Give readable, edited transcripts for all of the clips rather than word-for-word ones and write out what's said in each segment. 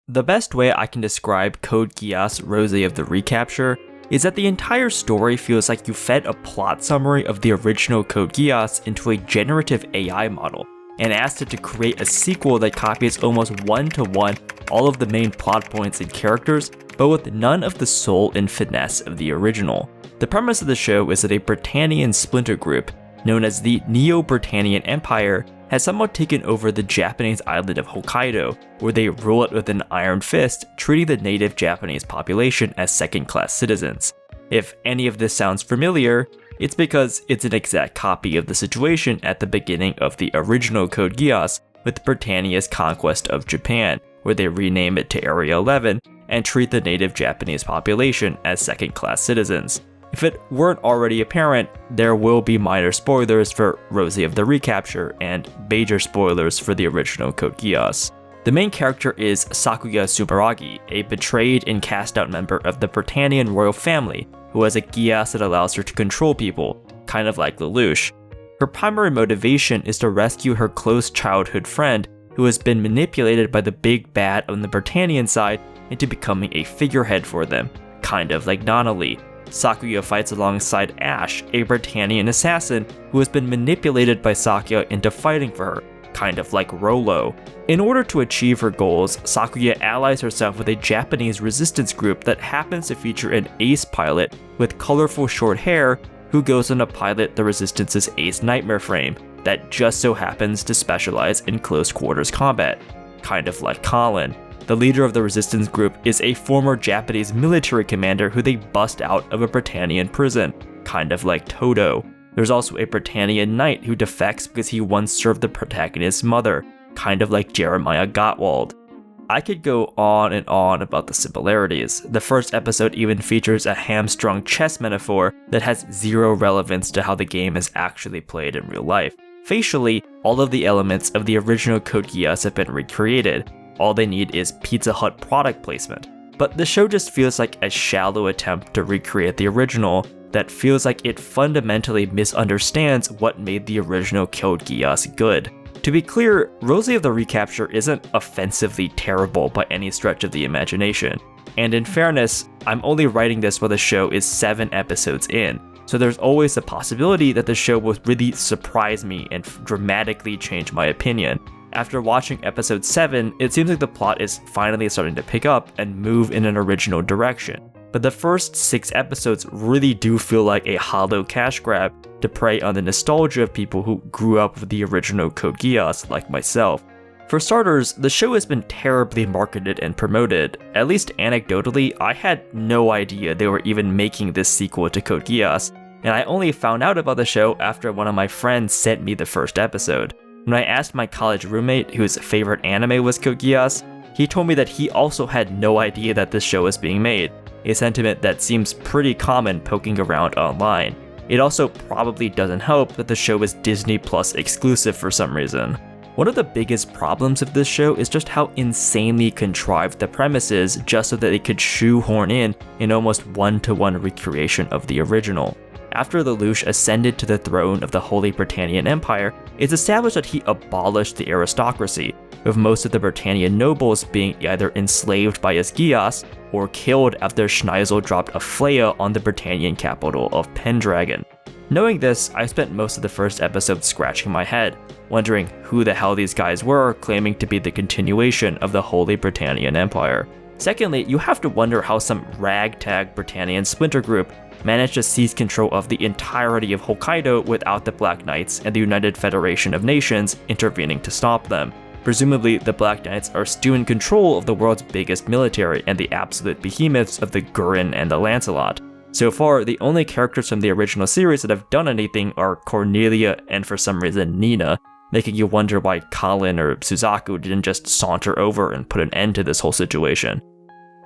The best way I can describe Code Geass Rozé of the Recapture is that the entire story feels like you fed a plot summary of the original Code Geass into a generative AI model and asked it to create a sequel that copies almost one-to-one all of the main plot points and characters, but with none of the soul and finesse of the original. The premise of the show is that a Britannian splinter group, known as the Neo-Britannian Empire, has somehow taken over the Japanese island of Hokkaido, where they rule it with an iron fist, treating the native Japanese population as second-class citizens. If any of this sounds familiar, it's because it's an exact copy of the situation at the beginning of the original Code Geass with Britannia's conquest of Japan, where they rename it to Area 11 and treat the native Japanese population as second-class citizens. If it weren't already apparent, there will be minor spoilers for Rozé of the Recapture and major spoilers for the original Code Geass. The main character is Sakuya Sumeragi, a betrayed and cast out member of the Britannian royal family who has a Geass that allows her to control people, kind of like Lelouch. Her primary motivation is to rescue her close childhood friend who has been manipulated by the big bad on the Britannian side into becoming a figurehead for them, kind of like Donnelly. Sakuya fights alongside Ash, a Britannian assassin who has been manipulated by Sakuya into fighting for her, kind of like Rolo. In order to achieve her goals, Sakuya allies herself with a Japanese resistance group that happens to feature an ace pilot with colorful short hair who goes on to pilot the Resistance's Ace Nightmare frame that just so happens to specialize in close quarters combat, kind of like Colin. The leader of the resistance group is a former Japanese military commander who they bust out of a Britannian prison, kind of like Toto. There's also a Britannian knight who defects because he once served the protagonist's mother, kind of like Jeremiah Gottwald. I could go on and on about the similarities. The first episode even features a hamstrung chess metaphor that has zero relevance to how the game is actually played in real life. Facially, all of the elements of the original Code Geass have been recreated. All they need is Pizza Hut product placement. But the show just feels like a shallow attempt to recreate the original that feels like it fundamentally misunderstands what made the original Code Geass good. To be clear, Rozé of the Recapture isn't offensively terrible by any stretch of the imagination. And in fairness, I'm only writing this while the show is 7 episodes in, so there's always the possibility that the show will really surprise me and dramatically change my opinion. After watching episode 7, it seems like the plot is finally starting to pick up and move in an original direction. But the first 6 episodes really do feel like a hollow cash grab to prey on the nostalgia of people who grew up with the original Code Geass like myself. For starters, the show has been terribly marketed and promoted. At least anecdotally, I had no idea they were even making this sequel to Code Geass, and I only found out about the show after one of my friends sent me the first episode. When I asked my college roommate whose favorite anime was Code Geass, he told me that he also had no idea that this show was being made, a sentiment that seems pretty common poking around online. It also probably doesn't help that the show is Disney Plus exclusive for some reason. One of the biggest problems of this show is just how insanely contrived the premise is just so that it could shoehorn in an almost one-to-one recreation of the original. After Lelouch ascended to the throne of the Holy Britannian Empire, it's established that he abolished the aristocracy, with most of the Britannian nobles being either enslaved by his Geass or killed after Schneisel dropped a flea on the Britannian capital of Pendragon. Knowing this, I spent most of the first episode scratching my head, wondering who the hell these guys were claiming to be the continuation of the Holy Britannian Empire. Secondly, you have to wonder how some ragtag Britannian splinter group managed to seize control of the entirety of Hokkaido without the Black Knights and the United Federation of Nations intervening to stop them. Presumably, the Black Knights are still in control of the world's biggest military and the absolute behemoths of the Gurren and the Lancelot. So far, the only characters from the original series that have done anything are Cornelia and for some reason Nina, making you wonder why Colin or Suzaku didn't just saunter over and put an end to this whole situation.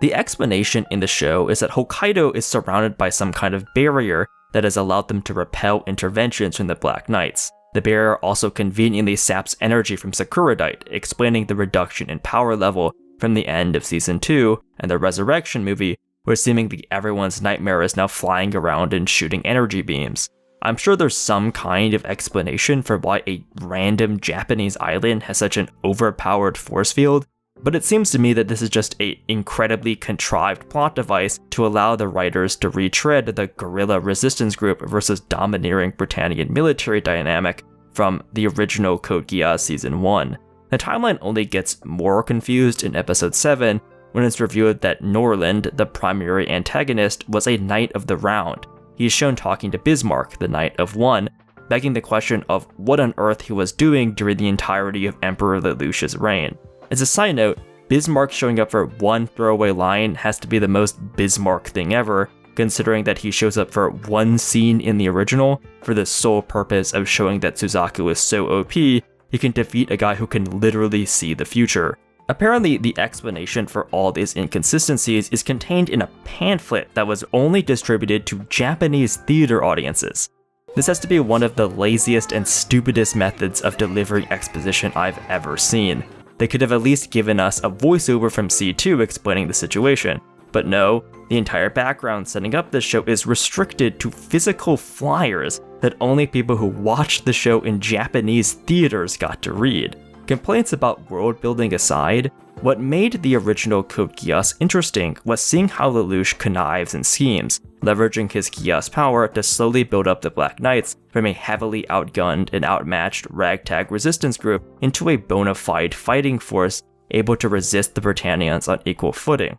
The explanation in the show is that Hokkaido is surrounded by some kind of barrier that has allowed them to repel interventions from the Black Knights. The barrier also conveniently saps energy from Sakuradite, explaining the reduction in power level from the end of Season 2 and the Resurrection movie, where seemingly everyone's nightmare is now flying around and shooting energy beams. I'm sure there's some kind of explanation for why a random Japanese island has such an overpowered force field, But it seems to me that this is just an incredibly contrived plot device to allow the writers to retread the guerrilla resistance group versus domineering Britannian military dynamic from the original Code Geass Season 1. The timeline only gets more confused in Episode 7 when it's revealed that Norland, the primary antagonist, was a Knight of the Round. He is shown talking to Bismarck, the Knight of One, begging the question of what on earth he was doing during the entirety of Emperor Lelouch's reign. As a side note, Bismarck showing up for one throwaway line has to be the most Bismarck thing ever, considering that he shows up for one scene in the original for the sole purpose of showing that Suzaku is so OP, he can defeat a guy who can literally see the future. Apparently, the explanation for all these inconsistencies is contained in a pamphlet that was only distributed to Japanese theater audiences. This has to be one of the laziest and stupidest methods of delivering exposition I've ever seen. They could have at least given us a voiceover from C2 explaining the situation. But no, the entire background setting up this show is restricted to physical flyers that only people who watched the show in Japanese theaters got to read. Complaints about world building aside, what made the original Code Geass interesting was seeing how Lelouch connives and schemes, leveraging his Geass power to slowly build up the Black Knights from a heavily outgunned and outmatched ragtag resistance group into a bona fide fighting force able to resist the Britannians on equal footing.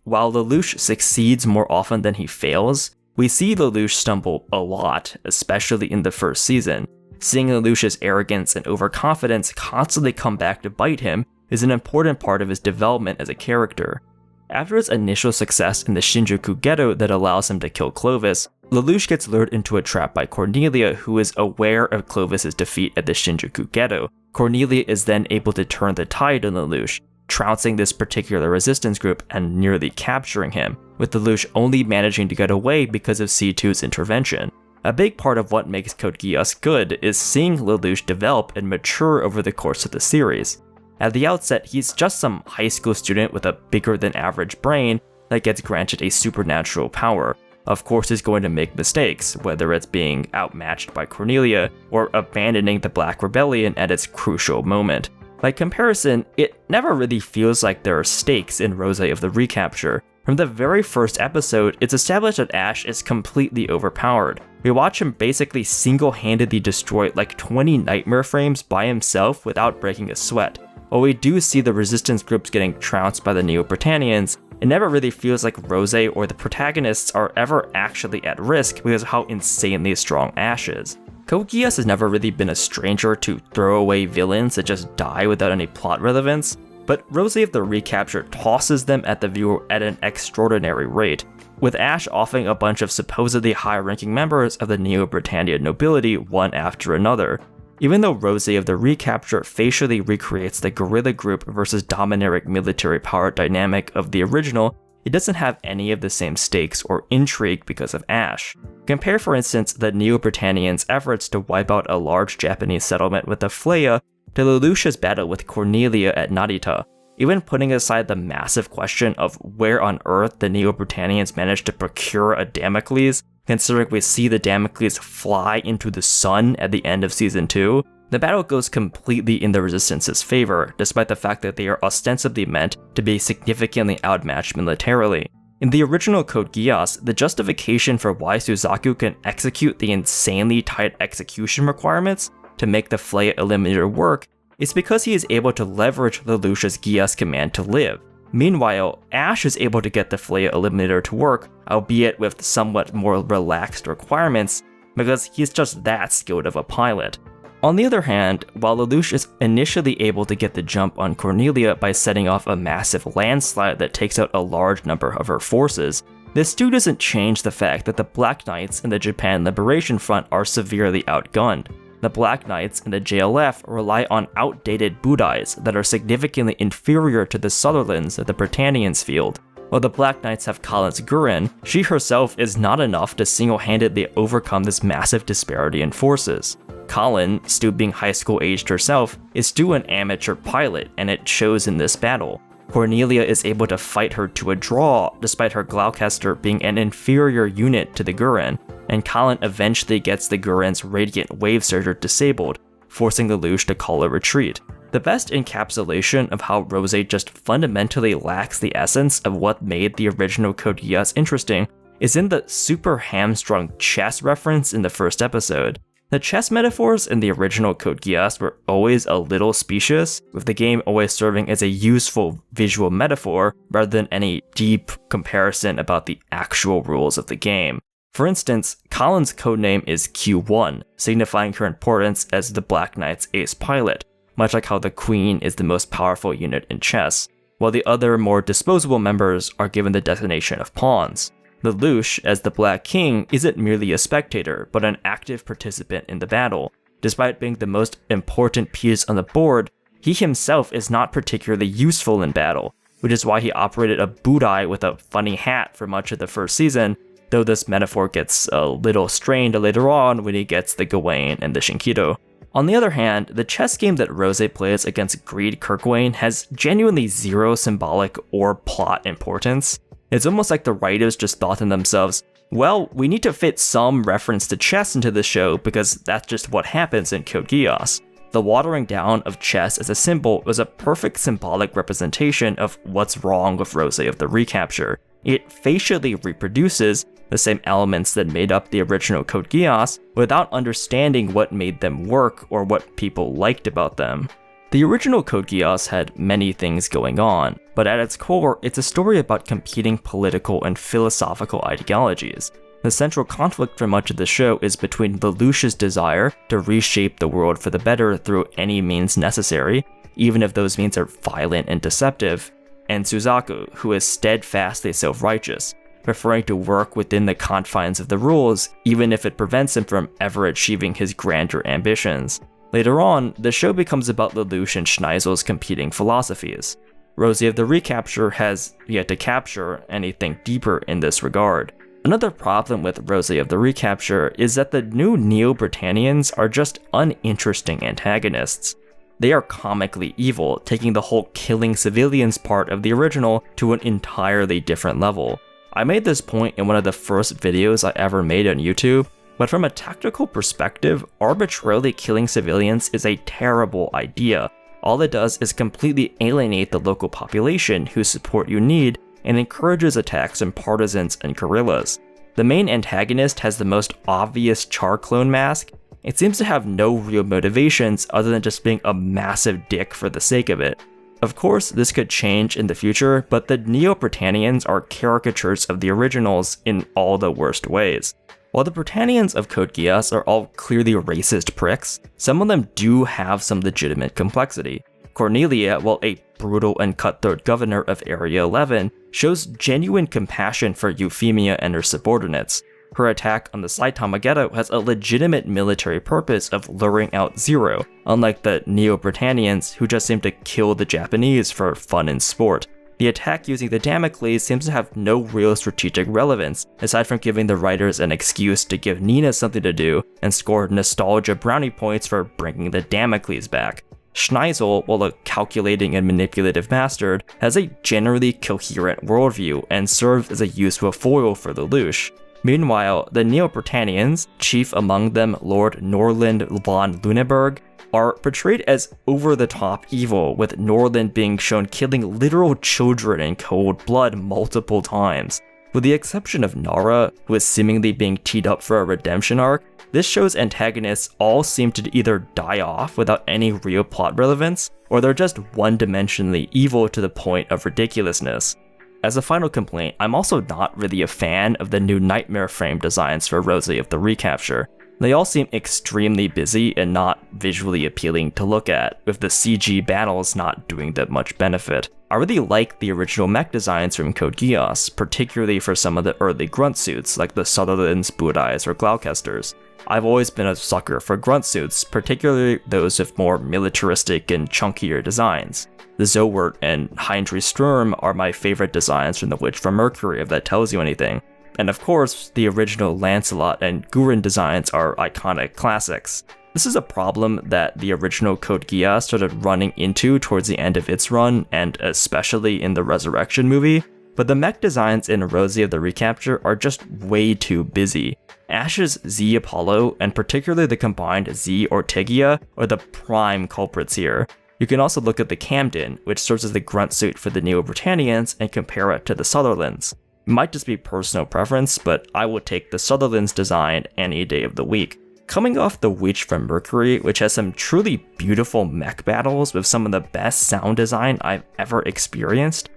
While Lelouch succeeds more often than he fails, we see Lelouch stumble a lot, especially in the first season. Seeing Lelouch's arrogance and overconfidence constantly come back to bite him is an important part of his development as a character. After his initial success in the Shinjuku ghetto that allows him to kill Clovis, Lelouch gets lured into a trap by Cornelia, who is aware of Clovis's defeat at the Shinjuku ghetto. Cornelia is then able to turn the tide on Lelouch, trouncing this particular resistance group and nearly capturing him, with Lelouch only managing to get away because of C2's intervention. A big part of what makes Code Geass good is seeing Lelouch develop and mature over the course of the series. At the outset, he's just some high school student with a bigger than average brain that gets granted a supernatural power. Of course, he's going to make mistakes, whether it's being outmatched by Cornelia or abandoning the Black Rebellion at its crucial moment. By comparison, it never really feels like there are stakes in Rozé of the Recapture. From the very first episode, it's established that Ash is completely overpowered. We watch him basically single-handedly destroy like 20 nightmare frames by himself without breaking a sweat. While we do see the resistance groups getting trounced by the Neo-Britannians, it never really feels like Rozé or the protagonists are ever actually at risk because of how insanely strong Ash is. Code Geass has never really been a stranger to throwaway villains that just die without any plot relevance, but Rozé of the Recapture tosses them at the viewer at an extraordinary rate, with Ash offing a bunch of supposedly high-ranking members of the Neo-Britannia nobility one after another. Even though Rozé of the Recapture facially recreates the guerrilla group versus domineering military power dynamic of the original, it doesn't have any of the same stakes or intrigue because of Ash. Compare, for instance, the Neo-Britannians' efforts to wipe out a large Japanese settlement with the Fleya to Lelouch's battle with Cornelia at Narita. Even putting aside the massive question of where on earth the Neo-Britannians managed to procure a Damocles, considering we see the Damocles fly into the sun at the end of Season 2, the battle goes completely in the Resistance's favor, despite the fact that they are ostensibly meant to be significantly outmatched militarily. In the original Code Geass, the justification for why Suzaku can execute the insanely tight execution requirements to make the Fleya Eliminator work is because he is able to leverage Lelouch's Geass command to live. Meanwhile, Ash is able to get the Fleya Eliminator to work, albeit with somewhat more relaxed requirements, because he's just that skilled of a pilot. On the other hand, while Lelouch is initially able to get the jump on Cornelia by setting off a massive landslide that takes out a large number of her forces, this still doesn't change the fact that the Black Knights in the Japan Liberation Front are severely outgunned. The Black Knights and the JLF rely on outdated Budais that are significantly inferior to the Sutherlands that the Britannians field. While the Black Knights have Colin's Guren, she herself is not enough to single-handedly overcome this massive disparity in forces. Colin, still being high school aged herself, is still an amateur pilot, and it shows in this battle. Cornelia is able to fight her to a draw, despite her Gloucester being an inferior unit to the Guren, and Colin eventually gets the Guren's Radiant Wave Surger disabled, forcing Lelouch to call a retreat. The best encapsulation of how Rozé just fundamentally lacks the essence of what made the original Code Geass interesting is in the super hamstrung chess reference in the first episode. The chess metaphors in the original Code Geass were always a little specious, with the game always serving as a useful visual metaphor rather than any deep comparison about the actual rules of the game. For instance, Colin's codename is Q1, signifying her importance as the Black Knight's ace pilot, much like how the Queen is the most powerful unit in chess, while the other more disposable members are given the designation of pawns. Lelouch, as the Black King, isn't merely a spectator, but an active participant in the battle. Despite being the most important piece on the board, he himself is not particularly useful in battle, which is why he operated a budai with a funny hat for much of the first season, though this metaphor gets a little strained later on when he gets the Gawain and the Shinkido. On the other hand, the chess game that Rozé plays against Greed Kirkwain has genuinely zero symbolic or plot importance. It's almost like the writers just thought to themselves, well, we need to fit some reference to chess into the show because that's just what happens in Code Geass. The watering down of chess as a symbol was a perfect symbolic representation of what's wrong with Rozé of the Recapture. It facially reproduces the same elements that made up the original Code Geass without understanding what made them work or what people liked about them. The original Code Geass had many things going on, but at its core, it's a story about competing political and philosophical ideologies. The central conflict for much of the show is between Lelouch's desire to reshape the world for the better through any means necessary, even if those means are violent and deceptive, and Suzaku, who is steadfastly self-righteous, preferring to work within the confines of the rules, even if it prevents him from ever achieving his grander ambitions. Later on, the show becomes about Lelouch and Schneisel's competing philosophies. Rozé of the Recapture has yet to capture anything deeper in this regard. Another problem with Rozé of the Recapture is that the new Neo-Britannians are just uninteresting antagonists. They are comically evil, taking the whole killing civilians part of the original to an entirely different level. I made this point in one of the first videos I ever made on YouTube, but from a tactical perspective, arbitrarily killing civilians is a terrible idea. All it does is completely alienate the local population whose support you need and encourages attacks on partisans and guerrillas. The main antagonist has the most obvious char clone mask. It seems to have no real motivations other than just being a massive dick for the sake of it. Of course, this could change in the future, but the Neo-Britannians are caricatures of the originals in all the worst ways. While the Britannians of Code Geass are all clearly racist pricks, some of them do have some legitimate complexity. Cornelia, while a brutal and cutthroat governor of Area 11, shows genuine compassion for Euphemia and her subordinates. Her attack on the Saitama Ghetto has a legitimate military purpose of luring out Zero, unlike the Neo-Britannians who just seem to kill the Japanese for fun and sport. The attack using the Damocles seems to have no real strategic relevance, aside from giving the writers an excuse to give Nina something to do and score nostalgia brownie points for bringing the Damocles back. Schneisel, while a calculating and manipulative bastard, has a generally coherent worldview and serves as a useful foil for Lelouch. Meanwhile, the Neo-Britannians, chief among them Lord Norland von Luneburg, are portrayed as over-the-top evil, with Norland being shown killing literal children in cold blood multiple times. With the exception of Nara, who is seemingly being teed up for a redemption arc, this show's antagonists all seem to either die off without any real plot relevance, or they're just one-dimensionally evil to the point of ridiculousness. As a final complaint, I'm also not really a fan of the new nightmare frame designs for Rozé of the Recapture. They all seem extremely busy and not visually appealing to look at, with the CG battles not doing that much benefit. I really like the original mech designs from Code Geass, particularly for some of the early grunt suits like the Sutherlands, Budais, or Gloucesters. I've always been a sucker for grunt suits, particularly those with more militaristic and chunkier designs. The Zowert and Heinrich Sturm are my favorite designs from The Witch from Mercury, if that tells you anything. And of course, the original Lancelot and Gurren designs are iconic classics. This is a problem that the original Code Geass started running into towards the end of its run, and especially in the Resurrection movie, but the mech designs in Rozé of the Recapture are just way too busy. Ash's Z Apollo, and particularly the combined Z Ortegia, are the prime culprits here. You can also look at the Camden, which serves as the grunt suit for the Neo-Britannians, and compare it to the Sutherlands. It might just be personal preference, but I would take the Sutherland's design any day of the week. Coming off The Witch from Mercury, which has some truly beautiful mech battles with some of the best sound design I've ever experienced,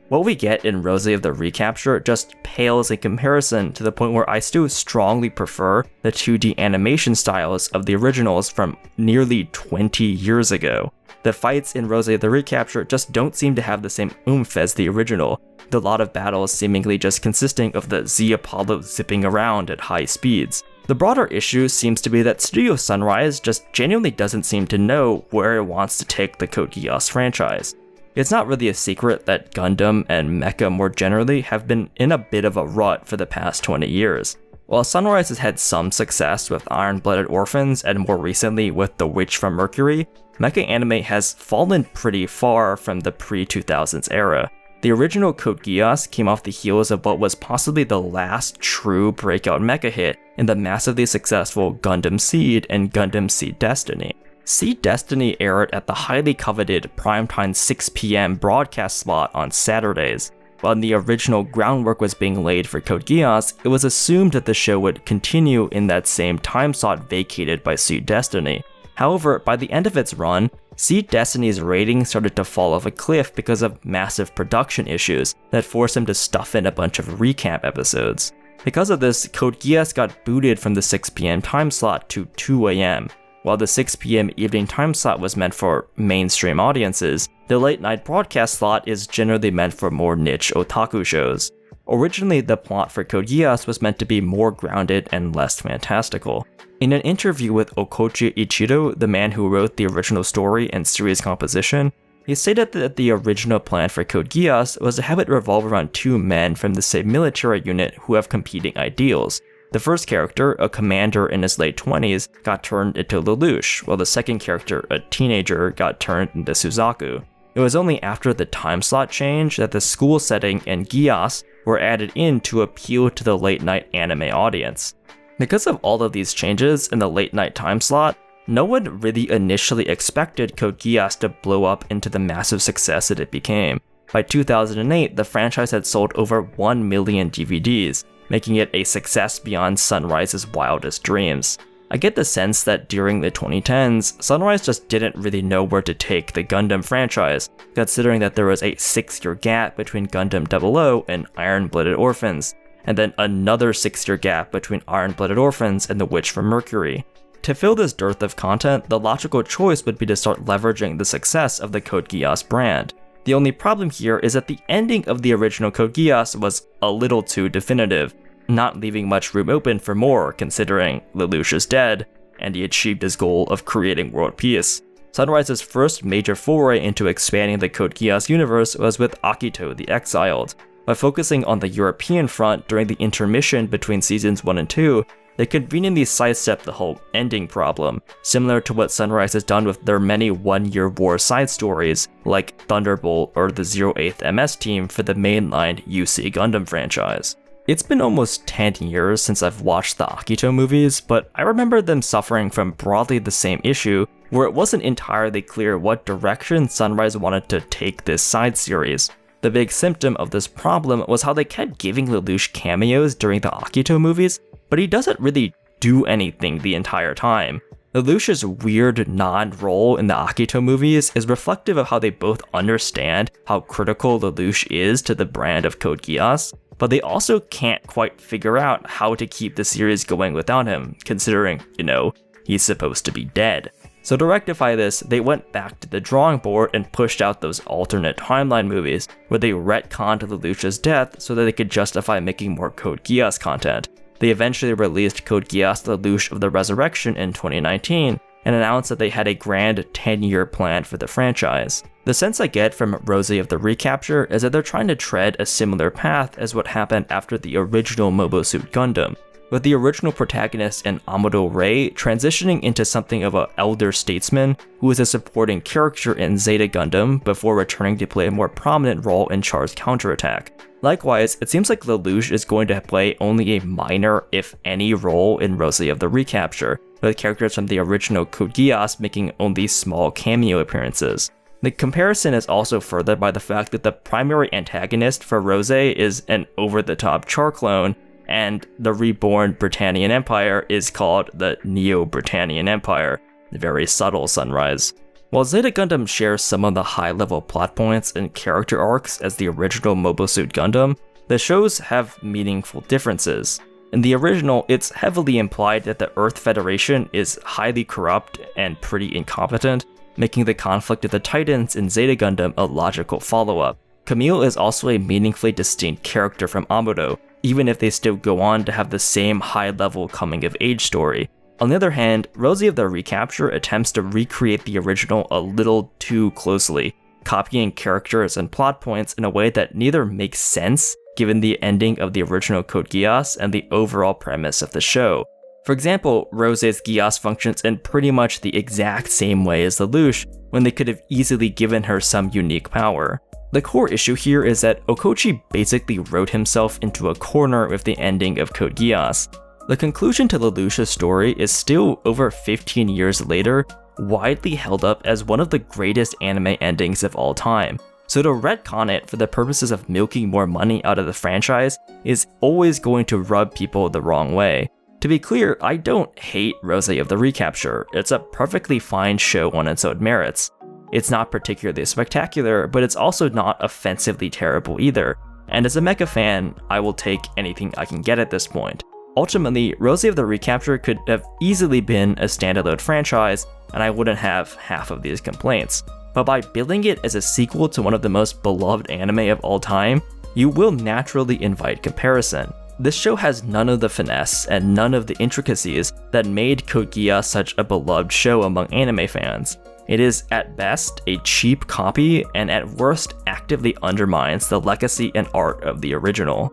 what we get in Rozé of the Recapture just pales in comparison, to the point where I still strongly prefer the 2D animation styles of the originals from nearly 20 years ago. The fights in Rozé of the Recapture just don't seem to have the same oomph as the original, with a lot of battles seemingly just consisting of the Z Apollo zipping around at high speeds. The broader issue seems to be that Studio Sunrise just genuinely doesn't seem to know where it wants to take the Code Geass franchise. It's not really a secret that Gundam and Mecha more generally have been in a bit of a rut for the past 20 years. While Sunrise has had some success with Iron-Blooded Orphans and more recently with The Witch from Mercury, Mecha anime has fallen pretty far from the pre-2000s era. The original Code Geass came off the heels of what was possibly the last true breakout mecha hit in the massively successful Gundam Seed and Gundam Seed Destiny. Seed Destiny aired at the highly coveted primetime 6 p.m. broadcast slot on Saturdays. While the original groundwork was being laid for Code Geass, it was assumed that the show would continue in that same time slot vacated by Seed Destiny. However, by the end of its run, Seed Destiny's ratings started to fall off a cliff because of massive production issues that forced him to stuff in a bunch of recap episodes. Because of this, Code Geass got booted from the 6 p.m. time slot to 2 a.m. While the 6 p.m. evening time slot was meant for mainstream audiences, the late night broadcast slot is generally meant for more niche otaku shows. Originally, the plot for Code Geass was meant to be more grounded and less fantastical. In an interview with Okochi Ichiro, the man who wrote the original story and series composition, he stated that the original plan for Code Geass was to have it revolve around two men from the same military unit who have competing ideals. The first character, a commander in his late 20s, got turned into Lelouch, while the second character, a teenager, got turned into Suzaku. It was only after the time slot change that the school setting and Geass were added in to appeal to the late night anime audience. Because of all of these changes in the late night time slot, no one really initially expected Code Geass to blow up into the massive success that it became. By 2008, the franchise had sold over 1 million DVDs, making it a success beyond Sunrise's wildest dreams. I get the sense that during the 2010s, Sunrise just didn't really know where to take the Gundam franchise, considering that there was a 6-year gap between Gundam 00 and Iron-Blooded Orphans, and then another 6-year gap between Iron-Blooded Orphans and The Witch from Mercury. To fill this dearth of content, the logical choice would be to start leveraging the success of the Code Geass brand. The only problem here is that the ending of the original Code Geass was a little too definitive, not leaving much room open for more considering Lelouch is dead, and he achieved his goal of creating world peace. Sunrise's first major foray into expanding the Code Geass universe was with Akito the Exiled. By focusing on the European front during the intermission between seasons 1 and 2, they conveniently sidestepped the whole ending problem, similar to what Sunrise has done with their many one-year war side stories, like Thunderbolt or the 08th MS team for the mainline UC Gundam franchise. It's been almost 10 years since I've watched the Akito movies, but I remember them suffering from broadly the same issue, where it wasn't entirely clear what direction Sunrise wanted to take this side series. The big symptom of this problem was how they kept giving Lelouch cameos during the Akito movies, but he doesn't really do anything the entire time. Lelouch's weird non-role in the Akito movies is reflective of how they both understand how critical Lelouch is to the brand of Code Geass, but they also can't quite figure out how to keep the series going without him, considering, he's supposed to be dead. So to rectify this, they went back to the drawing board and pushed out those alternate timeline movies, where they retconned Lelouch's death so that they could justify making more Code Geass content. They eventually released Code Geass Lelouch of the Resurrection in 2019, and announced that they had a grand 10-year plan for the franchise. The sense I get from Rozé of the Recapture is that they're trying to tread a similar path as what happened after the original Mobile Suit Gundam, with the original protagonist in Amado Ray transitioning into something of an elder statesman who is a supporting character in Zeta Gundam before returning to play a more prominent role in Char's counterattack. Likewise, it seems like Lelouch is going to play only a minor, if any, role in Rozé of the Recapture, with characters from the original Code Geass making only small cameo appearances. The comparison is also furthered by the fact that the primary antagonist for Rozé is an over-the-top Char clone, and the reborn Britannian Empire is called the Neo-Britannian Empire. A very subtle sunrise. While Zeta Gundam shares some of the high-level plot points and character arcs as the original Mobile Suit Gundam, the shows have meaningful differences. In the original, it's heavily implied that the Earth Federation is highly corrupt and pretty incompetent, making the conflict of the Titans in Zeta Gundam a logical follow-up. Camille is also a meaningfully distinct character from Amuro, even if they still go on to have the same high-level coming-of-age story. On the other hand, Rozé of the Recapture attempts to recreate the original a little too closely, copying characters and plot points in a way that neither makes sense given the ending of the original Code Geass and the overall premise of the show. For example, Rozé's Geass functions in pretty much the exact same way as Lelouch, when they could have easily given her some unique power. The core issue here is that Okochi basically wrote himself into a corner with the ending of Code Geass. The conclusion to Lelouch's story is still over 15 years later, widely held up as one of the greatest anime endings of all time. So to retcon it for the purposes of milking more money out of the franchise is always going to rub people the wrong way. To be clear, I don't hate Rozé of the Recapture. It's a perfectly fine show on its own merits. It's not particularly spectacular, but it's also not offensively terrible either. And as a Mecha fan, I will take anything I can get at this point. Ultimately, Rozé of the Recapture could have easily been a standalone franchise, and I wouldn't have half of these complaints. But by billing it as a sequel to one of the most beloved anime of all time, you will naturally invite comparison. This show has none of the finesse and none of the intricacies that made Code Geass such a beloved show among anime fans. It is at best a cheap copy, and at worst actively undermines the legacy and art of the original.